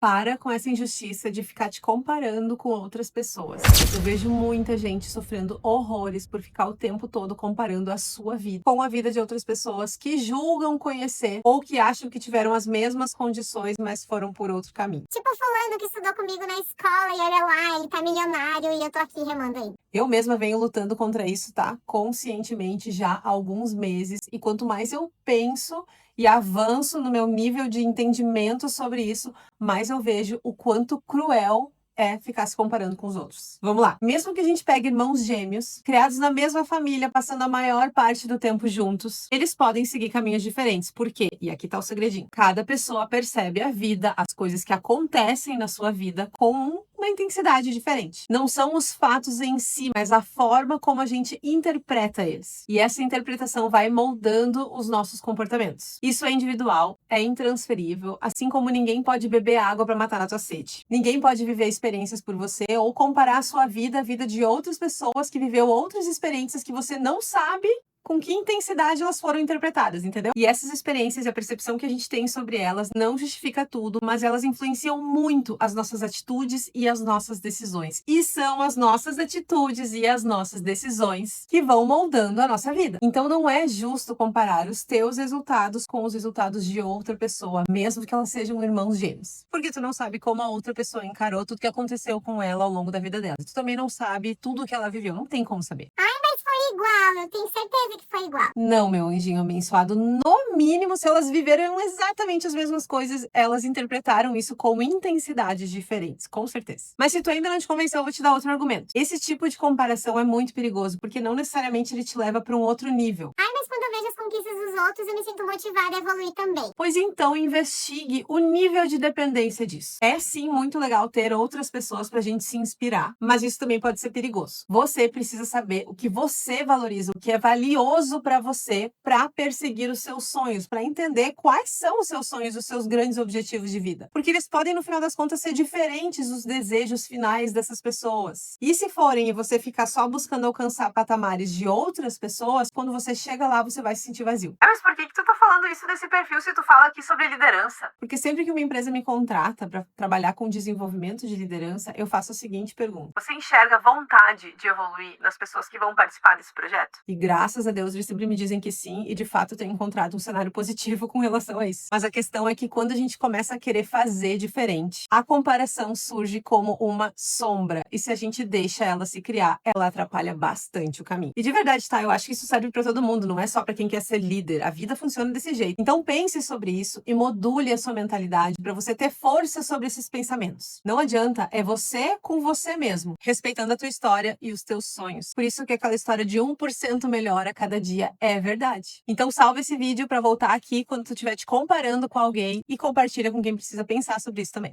Para com essa injustiça de ficar te comparando com outras pessoas. Eu vejo muita gente sofrendo horrores por ficar o tempo todo comparando a sua vida com a vida de outras pessoas que julgam conhecer ou que acham que tiveram as mesmas condições, mas foram por outro caminho. Tipo fulano que estudou comigo na escola e olha lá, ele tá milionário e eu tô aqui remando aí. Eu mesma venho lutando contra isso, tá? Conscientemente já há alguns meses. E quanto mais eu penso e avanço no meu nível de entendimento sobre isso, mais eu vejo o quanto cruel é ficar se comparando com os outros. Vamos lá. Mesmo que a gente pegue irmãos gêmeos, criados na mesma família, passando a maior parte do tempo juntos, eles podem seguir caminhos diferentes. Por quê? E aqui tá o segredinho. Cada pessoa percebe a vida, as coisas que acontecem na sua vida com uma intensidade diferente. Não são os fatos em si, mas a forma como a gente interpreta eles. E essa interpretação vai moldando os nossos comportamentos. Isso é individual, é intransferível, assim como ninguém pode beber água para matar a tua sede. Ninguém pode viver experiências por você ou comparar a sua vida à vida de outras pessoas que viveu outras experiências que você não sabe com que intensidade elas foram interpretadas, entendeu? E essas experiências e a percepção que a gente tem sobre elas não justifica tudo, mas elas influenciam muito as nossas atitudes e as nossas decisões. E são as nossas atitudes e as nossas decisões que vão moldando a nossa vida. Então não é justo comparar os teus resultados com os resultados de outra pessoa, mesmo que elas sejam irmãos gêmeos. Porque tu não sabe como a outra pessoa encarou tudo que aconteceu com ela ao longo da vida dela. Tu também não sabe tudo o que ela viveu, não tem como saber. Mas foi igual, eu tenho certeza que foi igual. Não, meu anjinho abençoado, no mínimo, se elas viveram exatamente as mesmas coisas, elas interpretaram isso com intensidades diferentes, com certeza. Mas se tu ainda não te convenceu, eu vou te dar outro argumento. Esse tipo de comparação é muito perigoso, porque não necessariamente ele te leva para um outro nível. Mas quando eu vejo as conquistas dos outros, eu me sinto motivada a evoluir também. Pois então, investigue o nível de dependência disso. É sim muito legal ter outras pessoas pra gente se inspirar, mas isso também pode ser perigoso. Você precisa saber o que você valoriza, o que é valioso pra você, pra perseguir os seus sonhos, pra entender quais são os seus sonhos, os seus grandes objetivos de vida. Porque eles podem, no final das contas, ser diferentes dos desejos finais dessas pessoas. E se forem e você ficar só buscando alcançar patamares de outras pessoas, quando você chega lá, você vai se sentir vazio. Mas por que tu tá falando isso desse perfil se tu fala aqui sobre liderança? Porque sempre que uma empresa me contrata para trabalhar com desenvolvimento de liderança, eu faço a seguinte pergunta: você enxerga vontade de evoluir nas pessoas que vão participar desse projeto? E graças a Deus eles sempre me dizem que sim, e de fato eu tenho encontrado um cenário positivo com relação a isso. Mas a questão é que quando a gente começa a querer fazer diferente, a comparação surge como uma sombra, e se a gente deixa ela se criar, ela atrapalha bastante o caminho. E de verdade, tá? Eu acho que isso serve para todo mundo, não é só para quem quer ser líder. A vida funciona desse jeito. Então pense sobre isso e module a sua mentalidade para você ter força sobre esses pensamentos. Não adianta, é você com você mesmo, respeitando a tua história e os teus sonhos. Por isso que aquela história de 1% melhor a cada dia é verdade. Então salva esse vídeo para voltar aqui quando tu estiver te comparando com alguém e compartilha com quem precisa pensar sobre isso também.